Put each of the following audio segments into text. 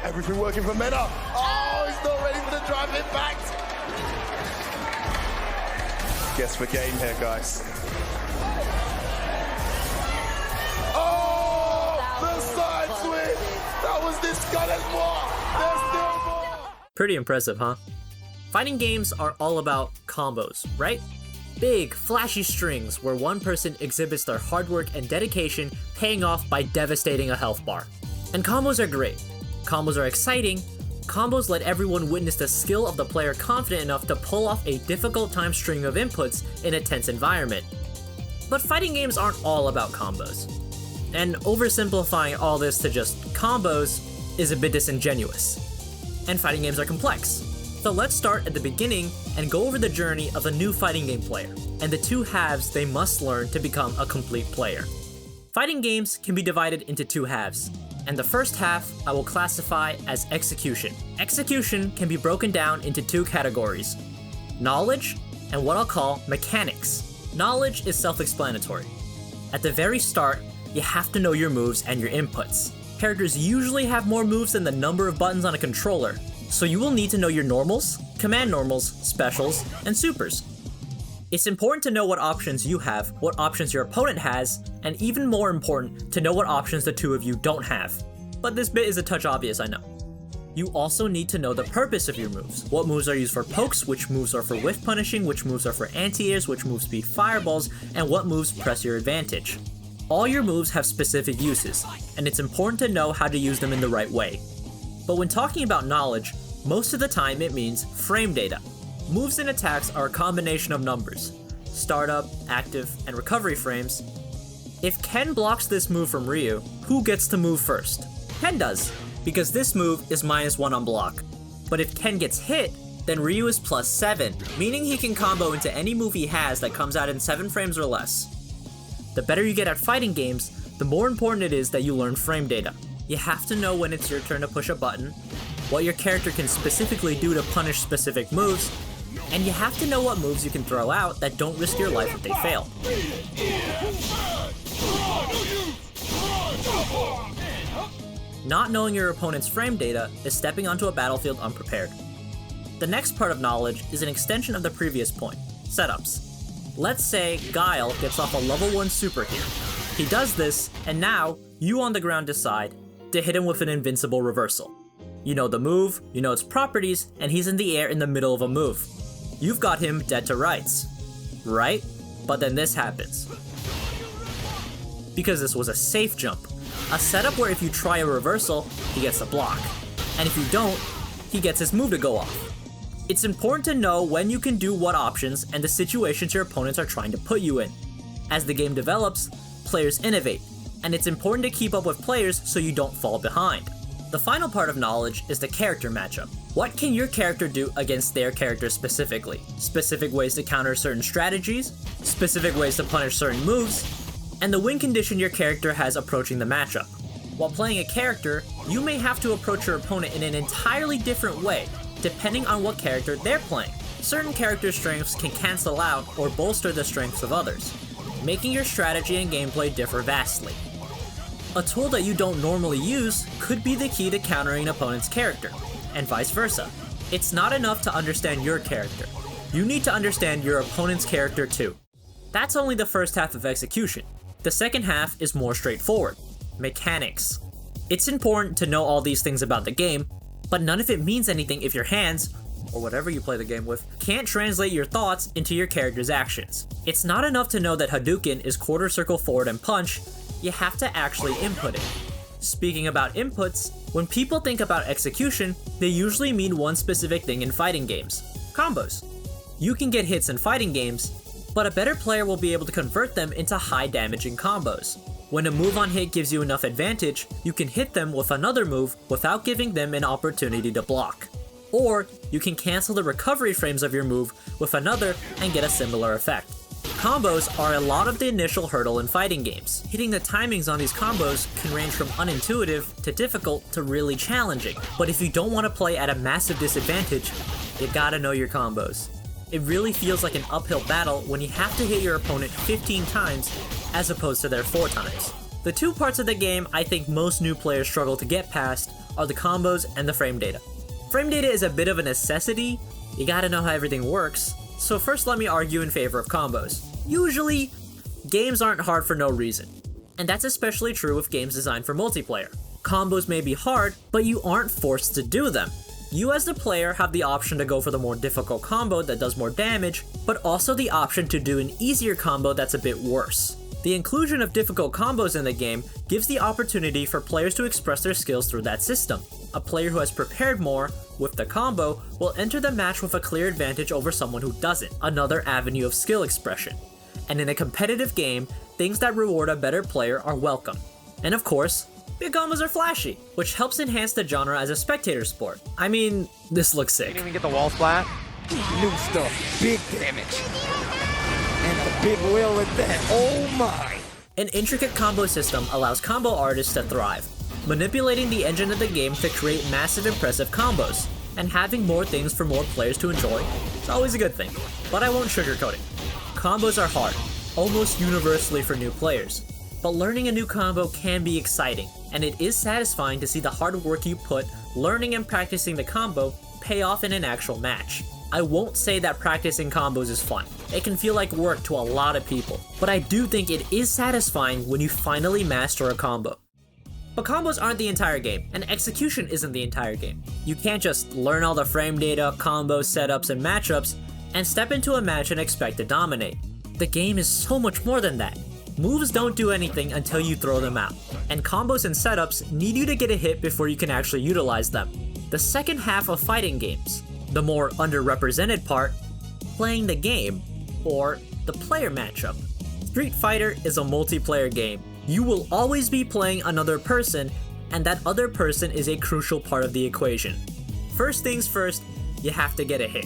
Everything working for Mena. Oh, he's not ready for the drive impact. Guess for game here, guys. Oh, the side switch. That was this gun and more. There's still more. Pretty impressive, huh? Fighting games are all about combos, right? Big, flashy strings where one person exhibits their hard work and dedication paying off by devastating a health bar. And combos are great. Combos are exciting. Combos let everyone witness the skill of the player confident enough to pull off a difficult time string of inputs in a tense environment. But fighting games aren't all about combos. And oversimplifying all this to just combos is a bit disingenuous. And fighting games are complex. So let's start at the beginning and go over the journey of a new fighting game player, and the two halves they must learn to become a complete player. Fighting games can be divided into two halves, and the first half I will classify as execution. Execution can be broken down into two categories: knowledge and what I'll call mechanics. Knowledge is self-explanatory. At the very start, you have to know your moves and your inputs. Characters usually have more moves than the number of buttons on a controller, so you will need to know your normals, command normals, specials, and supers. It's important to know what options you have, what options your opponent has, and even more important, to know what options the two of you don't have. But this bit is a touch obvious, I know. You also need to know the purpose of your moves. What moves are used for pokes, which moves are for whiff punishing, which moves are for anti-airs, which moves speed fireballs, and what moves press your advantage. All your moves have specific uses, and it's important to know how to use them in the right way. But when talking about knowledge, most of the time it means frame data. Moves and attacks are a combination of numbers: startup, active, and recovery frames. If Ken blocks this move from Ryu, who gets to move first? Ken does, because this move is -1 on block. But if Ken gets hit, then Ryu is +7, meaning he can combo into any move he has that comes out in 7 frames or less. The better you get at fighting games, the more important it is that you learn frame data. You have to know when it's your turn to push a button, what your character can specifically do to punish specific moves, and you have to know what moves you can throw out that don't risk your life if they fail. Not knowing your opponent's frame data is stepping onto a battlefield unprepared. The next part of knowledge is an extension of the previous point: setups. Let's say Guile gets off a level 1 super here. He does this, and now you on the ground decide to hit him with an invincible reversal. You know the move, you know its properties, and he's in the air in the middle of a move. You've got him dead to rights, right? But then this happens. Because this was a safe jump, a setup where if you try a reversal, he gets the block, and if you don't, he gets his move to go off. It's important to know when you can do what options and the situations your opponents are trying to put you in. As the game develops, players innovate, and it's important to keep up with players so you don't fall behind. The final part of knowledge is the character matchup. What can your character do against their character specifically? Specific ways to counter certain strategies, specific ways to punish certain moves, and the win condition your character has approaching the matchup. While playing a character, you may have to approach your opponent in an entirely different way, depending on what character they're playing. Certain character strengths can cancel out or bolster the strengths of others, making your strategy and gameplay differ vastly. A tool that you don't normally use could be the key to countering an opponent's character, and vice versa. It's not enough to understand your character. You need to understand your opponent's character too. That's only the first half of execution. The second half is more straightforward: mechanics. It's important to know all these things about the game, but none of it means anything if your hands, or whatever you play the game with, can't translate your thoughts into your character's actions. It's not enough to know that Hadouken is quarter circle forward and punch, you have to actually input it. Speaking about inputs, when people think about execution, they usually mean one specific thing in fighting games: combos. You can get hits in fighting games, but a better player will be able to convert them into high damaging combos. When a move on hit gives you enough advantage, you can hit them with another move without giving them an opportunity to block. Or you can cancel the recovery frames of your move with another and get a similar effect. Combos are a lot of the initial hurdle in fighting games. Hitting the timings on these combos can range from unintuitive to difficult to really challenging. But if you don't want to play at a massive disadvantage, you gotta know your combos. It really feels like an uphill battle when you have to hit your opponent 15 times as opposed to their 4 times. The two parts of the game I think most new players struggle to get past are the combos and the frame data. Frame data is a bit of a necessity, you gotta know how everything works, so first let me argue in favor of combos. Usually, games aren't hard for no reason, and that's especially true with games designed for multiplayer. Combos may be hard, but you aren't forced to do them. You as the player have the option to go for the more difficult combo that does more damage, but also the option to do an easier combo that's a bit worse. The inclusion of difficult combos in the game gives the opportunity for players to express their skills through that system. A player who has prepared more with the combo will enter the match with a clear advantage over someone who doesn't, another avenue of skill expression. And in a competitive game, things that reward a better player are welcome. And of course, big combos are flashy, which helps enhance the genre as a spectator sport. I mean, this looks sick. Didn't even get the wall splat. New stuff, big damage. And a big wheel at that, oh my! An intricate combo system allows combo artists to thrive, manipulating the engine of the game to create massive impressive combos, and having more things for more players to enjoy is always a good thing, but I won't sugarcoat it. Combos are hard, almost universally for new players, but learning a new combo can be exciting, and it is satisfying to see the hard work you put learning and practicing the combo pay off in an actual match. I won't say that practicing combos is fun. It can feel like work to a lot of people, but I do think it is satisfying when you finally master a combo. But combos aren't the entire game, and execution isn't the entire game. You can't just learn all the frame data, combos, setups, and matchups, and step into a match and expect to dominate. The game is so much more than that. Moves don't do anything until you throw them out, and combos and setups need you to get a hit before you can actually utilize them. The second half of fighting games, the more underrepresented part, playing the game, or the player matchup. Street Fighter is a multiplayer game. You will always be playing another person, and that other person is a crucial part of the equation. First things first, you have to get a hit.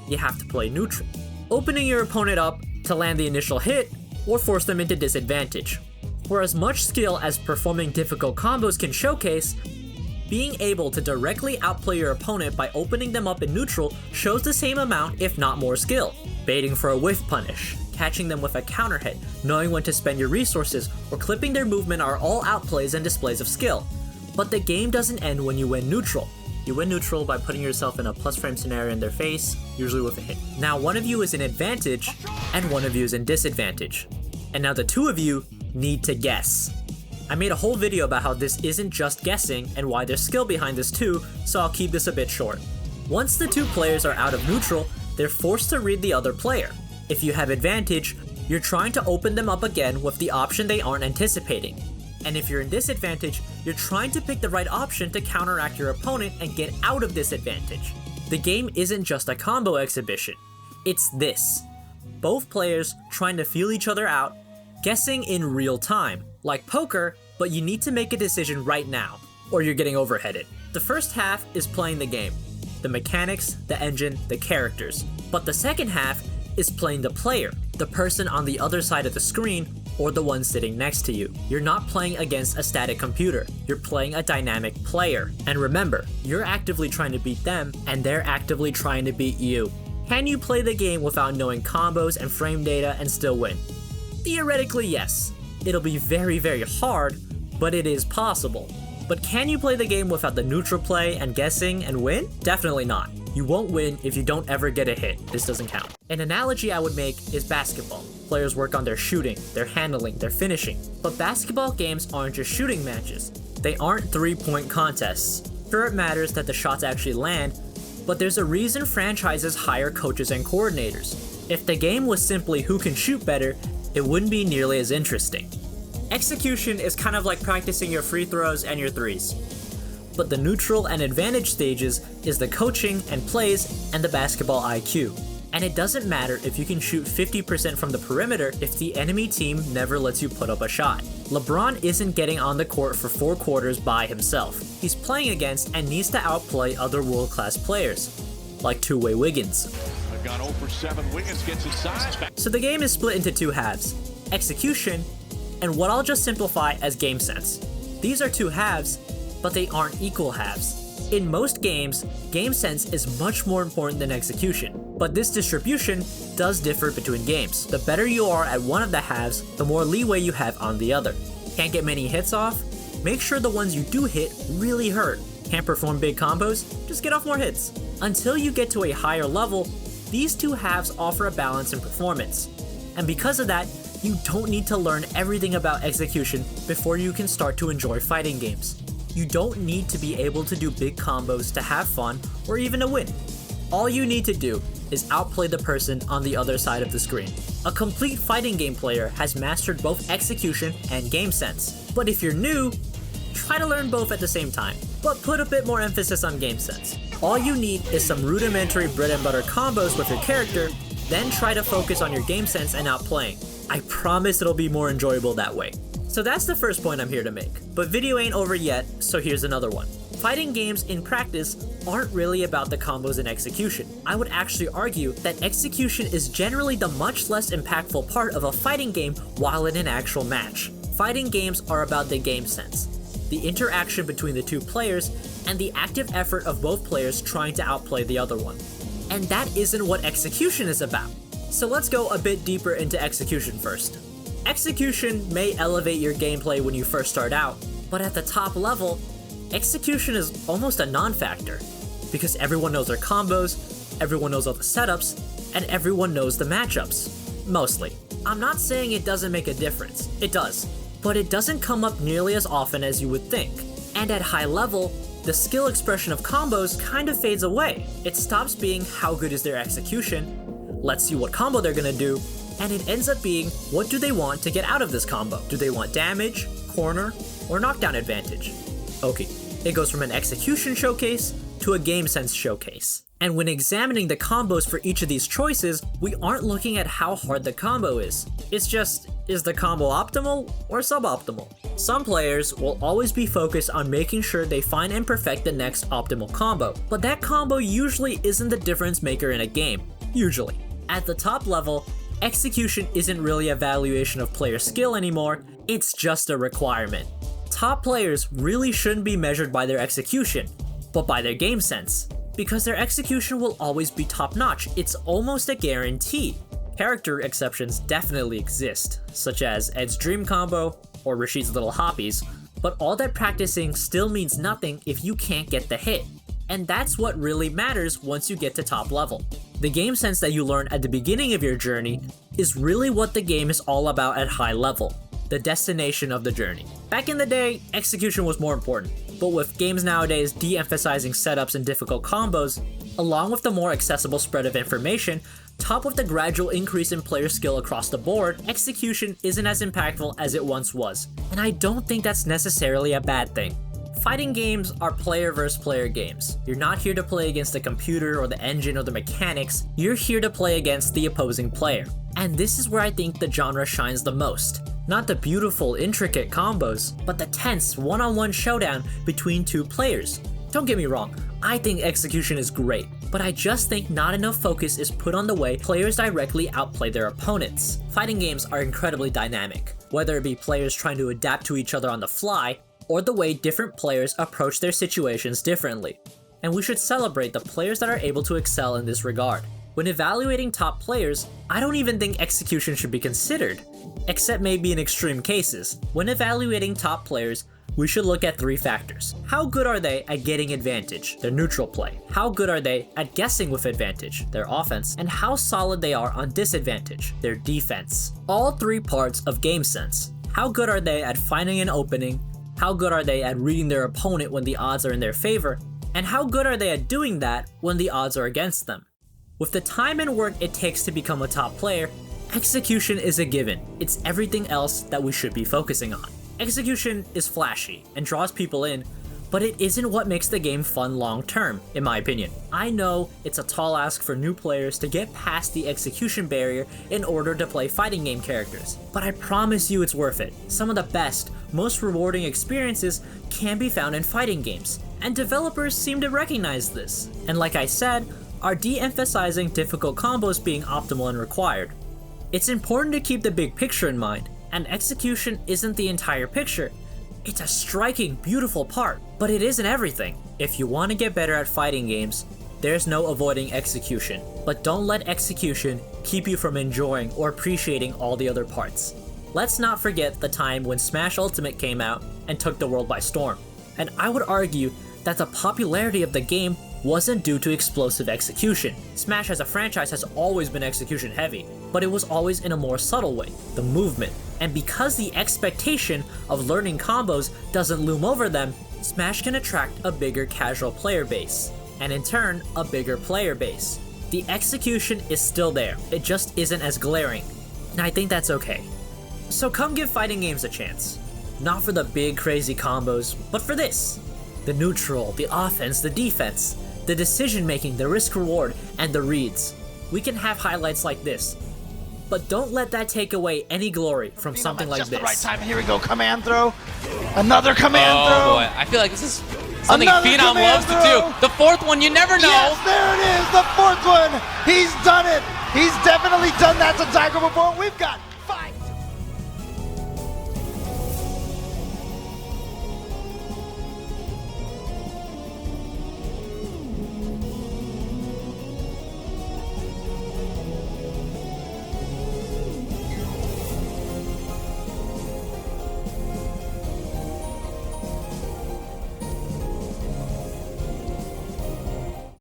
You have to play neutral, opening your opponent up to land the initial hit, or force them into disadvantage. For as much skill as performing difficult combos can showcase, being able to directly outplay your opponent by opening them up in neutral shows the same amount if not more skill. Baiting for a whiff punish, catching them with a counter hit, knowing when to spend your resources, or clipping their movement are all outplays and displays of skill. But the game doesn't end when you win neutral. You win neutral by putting yourself in a plus frame scenario in their face, usually with a hit. Now one of you is in advantage, and one of you is in disadvantage. And now the two of you need to guess. I made a whole video about how this isn't just guessing and why there's skill behind this too, so I'll keep this a bit short. Once the two players are out of neutral, they're forced to read the other player. If you have advantage, you're trying to open them up again with the option they aren't anticipating. And if you're in disadvantage, you're trying to pick the right option to counteract your opponent and get out of disadvantage. The game isn't just a combo exhibition, it's this. Both players trying to feel each other out, guessing in real time. Like poker, but you need to make a decision right now, or you're getting overheaded. The first half is playing the game, the mechanics, the engine, the characters. But the second half is playing the player, the person on the other side of the screen, or the one sitting next to you. You're not playing against a static computer, you're playing a dynamic player. And remember, you're actively trying to beat them, and they're actively trying to beat you. Can you play the game without knowing combos and frame data and still win? Theoretically, yes. It'll be very, very hard, but it is possible. But can you play the game without the neutral play and guessing and win? Definitely not. You won't win if you don't ever get a hit. This doesn't count. An analogy I would make is basketball. Players work on their shooting, their handling, their finishing. But basketball games aren't just shooting matches. They aren't three-point contests. Sure, it matters that the shots actually land, but there's a reason franchises hire coaches and coordinators. If the game was simply who can shoot better, it wouldn't be nearly as interesting. Execution is kind of like practicing your free throws and your threes. But the neutral and advantage stages is the coaching and plays and the basketball IQ. And it doesn't matter if you can shoot 50% from the perimeter if the enemy team never lets you put up a shot. LeBron isn't getting on the court for 4 quarters by himself. He's playing against and needs to outplay other world-class players, like two-way Wiggins. I've gone 0 for 7. Wiggins gets his size back. So the game is split into 2 halves, execution, and what I'll just simplify as game sense. These are 2 halves, but they aren't equal halves. In most games, game sense is much more important than execution, but this distribution does differ between games. The better you are at one of the halves, the more leeway you have on the other. Can't get many hits off? Make sure the ones you do hit really hurt. Can't perform big combos? Just get off more hits. Until you get to a higher level, these two halves offer a balance in performance. And because of that, you don't need to learn everything about execution before you can start to enjoy fighting games. You don't need to be able to do big combos to have fun or even to win. All you need to do is outplay the person on the other side of the screen. A complete fighting game player has mastered both execution and game sense. But if you're new, try to learn both at the same time, but put a bit more emphasis on game sense. All you need is some rudimentary bread and butter combos with your character, then try to focus on your game sense and outplaying. I promise it'll be more enjoyable that way. So that's the first point I'm here to make. But video ain't over yet, so here's another one. Fighting games in practice aren't really about the combos and execution. I would actually argue that execution is generally the much less impactful part of a fighting game while in an actual match. Fighting games are about the game sense, the interaction between the two players, and the active effort of both players trying to outplay the other one. And that isn't what execution is about. So let's go a bit deeper into execution first. Execution may elevate your gameplay when you first start out, but at the top level, execution is almost a non-factor, because everyone knows their combos, everyone knows all the setups, and everyone knows the matchups. Mostly. I'm not saying it doesn't make a difference, it does, but it doesn't come up nearly as often as you would think. And at high level, the skill expression of combos kind of fades away. It stops being how good is their execution, let's see what combo they're gonna do, and it ends up being what do they want to get out of this combo? Do they want damage, corner, or knockdown advantage? Okay, it goes from an execution showcase to a game sense showcase. And when examining the combos for each of these choices, we aren't looking at how hard the combo is. It's just, is the combo optimal or suboptimal? Some players will always be focused on making sure they find and perfect the next optimal combo, but that combo usually isn't the difference maker in a game, usually. At the top level, execution isn't really a valuation of player skill anymore, it's just a requirement. Top players really shouldn't be measured by their execution, but by their game sense, because their execution will always be top-notch. It's almost a guarantee. Character exceptions definitely exist, such as Ed's dream combo or Rashid's little hoppies, but all that practicing still means nothing if you can't get the hit. And that's what really matters once you get to top level. The game sense that you learn at the beginning of your journey is really what the game is all about at high level, the destination of the journey. Back in the day, execution was more important, but with games nowadays de-emphasizing setups and difficult combos, along with the more accessible spread of information, topped with the gradual increase in player skill across the board, execution isn't as impactful as it once was, and I don't think that's necessarily a bad thing. Fighting games are player versus player games. You're not here to play against the computer or the engine or the mechanics, you're here to play against the opposing player. And this is where I think the genre shines the most. Not the beautiful, intricate combos, but the tense one-on-one showdown between two players. Don't get me wrong, I think execution is great, but I just think not enough focus is put on the way players directly outplay their opponents. Fighting games are incredibly dynamic, whether it be players trying to adapt to each other on the fly, or the way different players approach their situations differently. And we should celebrate the players that are able to excel in this regard. When evaluating top players, I don't even think execution should be considered, except maybe in extreme cases. When evaluating top players, we should look at three factors. How good are they at getting advantage, their neutral play? How good are they at guessing with advantage, their offense? And how solid they are on disadvantage, their defense? All three parts of game sense. How good are they at finding an opening? How good are they at reading their opponent when the odds are in their favor? And how good are they at doing that when the odds are against them? With the time and work it takes to become a top player, execution is a given. It's everything else that we should be focusing on. Execution is flashy and draws people in, but it isn't what makes the game fun long term, in my opinion. I know it's a tall ask for new players to get past the execution barrier in order to play fighting game characters, but I promise you it's worth it. Some of the best, most rewarding experiences can be found in fighting games, and developers seem to recognize this, and like I said, are de-emphasizing difficult combos being optimal and required. It's important to keep the big picture in mind, and execution isn't the entire picture. It's a striking, beautiful part, but it isn't everything. If you want to get better at fighting games, there's no avoiding execution, but don't let execution keep you from enjoying or appreciating all the other parts. Let's not forget the time when Smash Ultimate came out and took the world by storm, and I would argue that the popularity of the game wasn't due to explosive execution. Smash as a franchise has always been execution heavy, but it was always in a more subtle way, the movement. And because the expectation of learning combos doesn't loom over them, Smash can attract a bigger casual player base, and in turn, a bigger player base. The execution is still there, it just isn't as glaring, and I think that's okay. So come give fighting games a chance. Not for the big crazy combos, but for this. The neutral, the offense, the defense, the decision making, the risk reward, and the reads. We can have highlights like this, but don't let that take away any glory from something like just this. the right time. Here we go. Command throw. Another command Oh throw. boy, I feel like this is something Another Phenom command loves to do. throw. The fourth one, you never know. Yes, there it is. The fourth one. He's done it. He's definitely done that to Tiger before. We've got